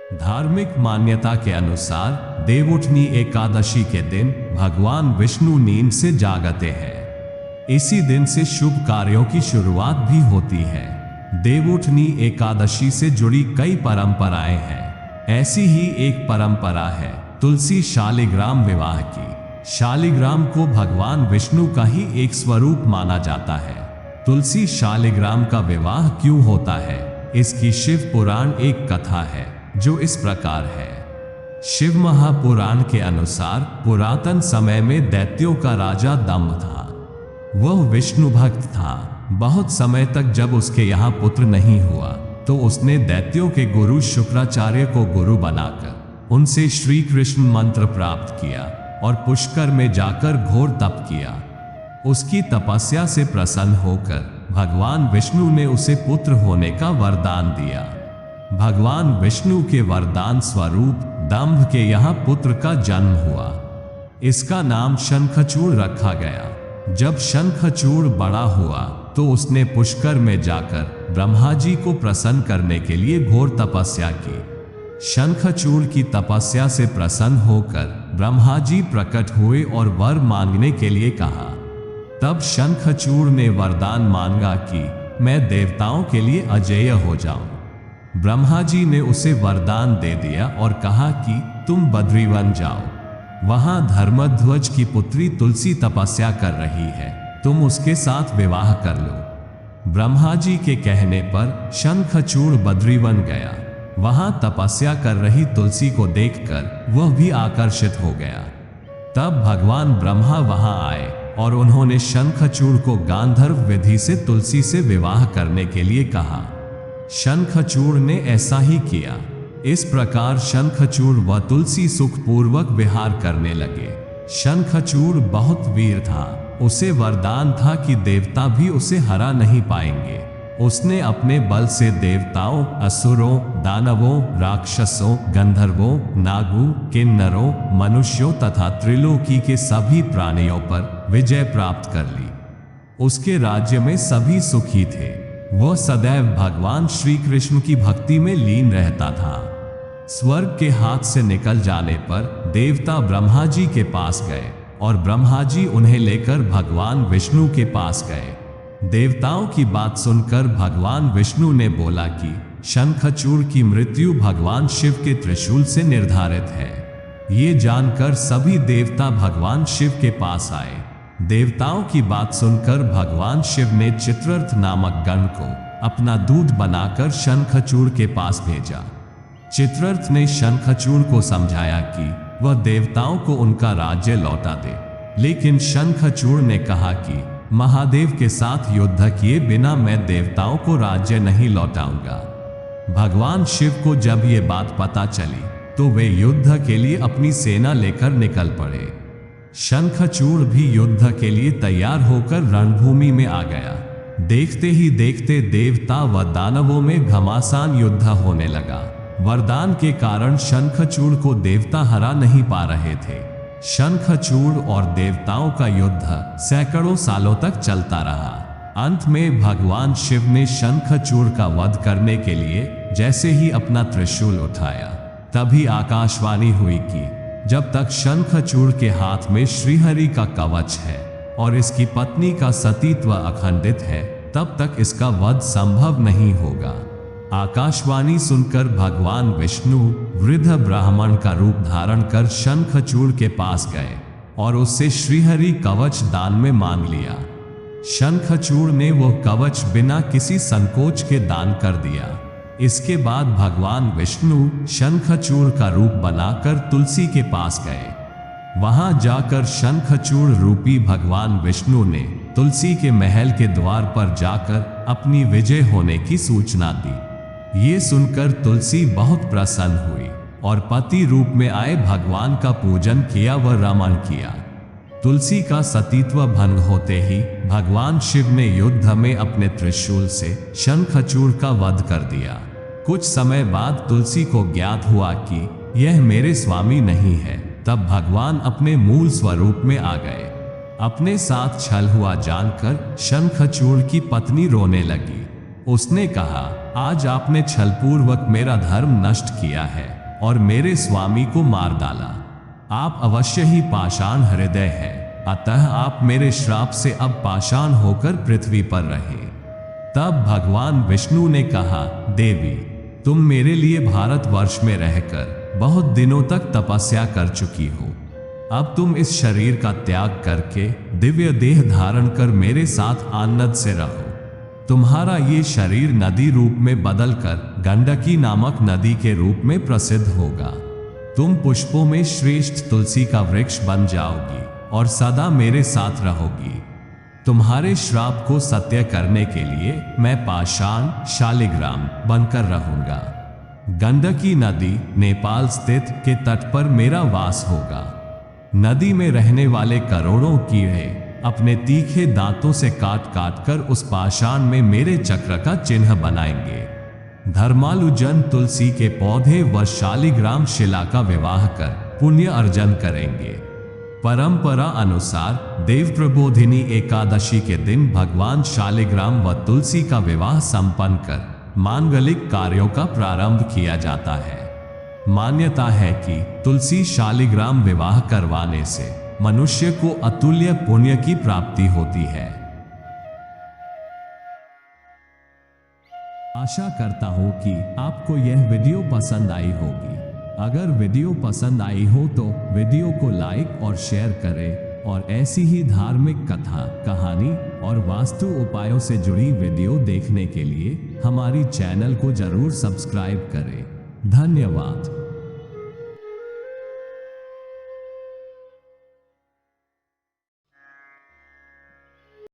धार्मिक मान्यता के अनुसार देवउठनी एकादशी के दिन भगवान विष्णु नींद से जागते हैं। इसी दिन से शुभ कार्यों की शुरुआत भी होती है। देवउठनी एकादशी से जुड़ी कई परंपराएं हैं। ऐसी ही एक परंपरा है तुलसी शालिग्राम विवाह की। शालिग्राम को भगवान विष्णु का ही एक स्वरूप माना जाता है। तुलसी शालिग्राम का विवाह क्यों होता है, इसकी शिव पुराण एक कथा है जो इस प्रकार है। शिव महापुराण के अनुसार पुरातन समय में दैत्यों का राजा दंभ था। वह विष्णु भक्त था। बहुत समय तक जब उसके यहाँ पुत्र नहीं हुआ तो उसने दैत्यों के गुरु शुक्राचार्य को गुरु बनाकर उनसे श्री कृष्ण मंत्र प्राप्त किया और पुष्कर में जाकर घोर तप किया। उसकी तपस्या से प्रसन्न होकर भगवान विष्णु ने उसे पुत्र होने का वरदान दिया। भगवान विष्णु के वरदान स्वरूप दंभ के यहाँ पुत्र का जन्म हुआ। इसका नाम शंखचूड़ रखा गया। जब शंखचूड़ बड़ा हुआ तो उसने पुष्कर में जाकर ब्रह्मा जी को प्रसन्न करने के लिए घोर तपस्या की। शंखचूड़ की तपस्या से प्रसन्न होकर ब्रह्मा जी प्रकट हुए और वर मांगने के लिए कहा। तब शंखचूड़ ने वरदान मांगा कि मैं देवताओं के लिए अजेय हो जाऊं। ब्रह्मा जी ने उसे वरदान दे दिया और कहा कि तुम बद्रीवन जाओ। वहां धर्मध्वज की पुत्री तुलसी तपस्या कर रही है, तुम उसके साथ विवाह कर लो। ब्रह्मा जी के कहने पर शंखचूड़ बद्रीवन गया। वहां तपस्या कर रही तुलसी को देखकर वह भी आकर्षित हो गया। तब भगवान ब्रह्मा वहां आए और उन्होंने शंखचूड़ को गांधर्व विधि से तुलसी से विवाह करने के लिए कहा। शंखचूड़ ने ऐसा ही किया। इस प्रकार शंखचूड़ व तुलसी सुखपूर्वक विहार करने लगे। शंखचूड़ बहुत वीर था। उसे वरदान था कि देवता भी उसे हरा नहीं पाएंगे। उसने अपने बल से देवताओं, असुरों, दानवों, राक्षसों, गंधर्वों, नागों, किन्नरों, मनुष्यों तथा त्रिलोकी के सभी प्राणियों पर विजय प्राप्त कर ली। उसके राज्य में सभी सुखी थे। वह सदैव भगवान श्री कृष्ण की भक्ति में लीन रहता था। स्वर्ग के हाथ से निकल जाने पर देवता ब्रह्मा जी के पास गए और ब्रह्मा जी उन्हें लेकर भगवान विष्णु के पास गए। देवताओं की बात सुनकर भगवान विष्णु ने बोला कि शंखचूड़ की मृत्यु भगवान शिव के त्रिशूल से निर्धारित है। ये जानकर सभी देवता भगवान शिव के पास आए। देवताओं की बात सुनकर भगवान शिव ने चित्ररथ नामक गण को अपना दूत बनाकर शंखचूड़ के पास भेजा। चित्ररथ ने शंखचूड़ को समझाया कि वह देवताओं को उनका राज्य लौटा दे, लेकिन शंखचूड़ ने कहा कि महादेव के साथ युद्ध किए बिना मैं देवताओं को राज्य नहीं लौटाऊंगा। भगवान शिव को जब ये बात पता चली तो वे युद्ध के लिए अपनी सेना लेकर निकल पड़े। शंखचूड़ भी युद्ध के लिए तैयार होकर रणभूमि में आ गया। देखते ही देखते देवता व दानवों में घमासान युद्ध होने लगा। वरदान के कारण शंखचूड़ को देवता हरा नहीं पा रहे थे। शंखचूड़ और देवताओं का युद्ध सैकड़ों सालों तक चलता रहा। अंत में भगवान शिव ने शंखचूड़ का वध करने के लिए जैसे ही अपना त्रिशूल उठाया, तभी आकाशवाणी हुई कि जब तक शंखचूड़ के हाथ में श्रीहरि का कवच है और इसकी पत्नी का सतीत्व अखंडित है, तब तक इसका वध संभव नहीं होगा। आकाशवाणी सुनकर भगवान विष्णु वृद्ध ब्राह्मण का रूप धारण कर शंखचूड़ के पास गए और उससे श्रीहरि कवच दान में मांग लिया। शंखचूड़ ने वह कवच बिना किसी संकोच के दान कर दिया। इसके बाद भगवान विष्णु शंखचूड़ का रूप बनाकर तुलसी के पास गए। वहां जाकर शंखचूड़ रूपी भगवान विष्णु ने तुलसी के महल के द्वार पर जाकर अपनी विजय होने की सूचना दी। ये सुनकर तुलसी बहुत प्रसन्न हुई और पति रूप में आए भगवान का पूजन किया व रमण किया। तुलसी का सतीत्व भंग होते ही भगवान शिव ने युद्ध में अपने त्रिशूल से शंखचूड़ का वध कर दिया। कुछ समय बाद तुलसी को ज्ञात हुआ कि यह मेरे स्वामी नहीं है। तब भगवान अपने मूल स्वरूप में आ गए। अपने साथ छल हुआ जानकर शंखचूड़ की पत्नी रोने लगी। उसने कहा, आज आपने छलपूर्वक मेरा धर्म नष्ट किया है और मेरे स्वामी को मार डाला। आप अवश्य ही पाषाण हृदय है, अतः आप मेरे श्राप से अब पाषाण होकर पृथ्वी पर रहे। तब भगवान विष्णु ने कहा, देवी, तुम मेरे लिए भारतवर्ष में रहकर बहुत दिनों तक तपस्या कर चुकी हो। अब तुम इस शरीर का त्याग करके दिव्य देह धारण कर मेरे साथ आनंद से रहो। तुम्हारा ये शरीर नदी रूप में बदलकर गंडकी नामक नदी के रूप में प्रसिद्ध होगा। तुम पुष्पों में श्रेष्ठ तुलसी का वृक्ष बन जाओगी और सदा मेरे साथ रहोगी। तुम्हारे श्राप को सत्य करने के लिए मैं पाषाण शालिग्राम बनकर रहूंगा। गंडकी नदी नेपाल स्थित के तट पर मेरा वास होगा। नदी में रहने वाले करोड़ों कीड़े अपने तीखे दांतों से काट काट कर उस पाषाण में मेरे चक्र का चिन्ह बनाएंगे। धर्मालु जन तुलसी के पौधे व शालिग्राम शिला का विवाह कर पुण्य अर्जन करेंगे। परंपरा अनुसार देव प्रबोधिनी एकादशी के दिन भगवान शालिग्राम व तुलसी का विवाह संपन्न कर मांगलिक कार्यों का प्रारंभ किया जाता है। मान्यता है कि तुलसी शालिग्राम विवाह करवाने से मनुष्य को अतुल्य पुण्य की प्राप्ति होती है। आशा करता हूं कि आपको यह वीडियो पसंद आई होगी। अगर वीडियो पसंद आई हो तो वीडियो को लाइक और शेयर करें और ऐसी ही धार्मिक कथा, कहानी और वास्तु उपायों से जुड़ी वीडियो देखने के लिए हमारी चैनल को जरूर सब्सक्राइब करें। धन्यवाद।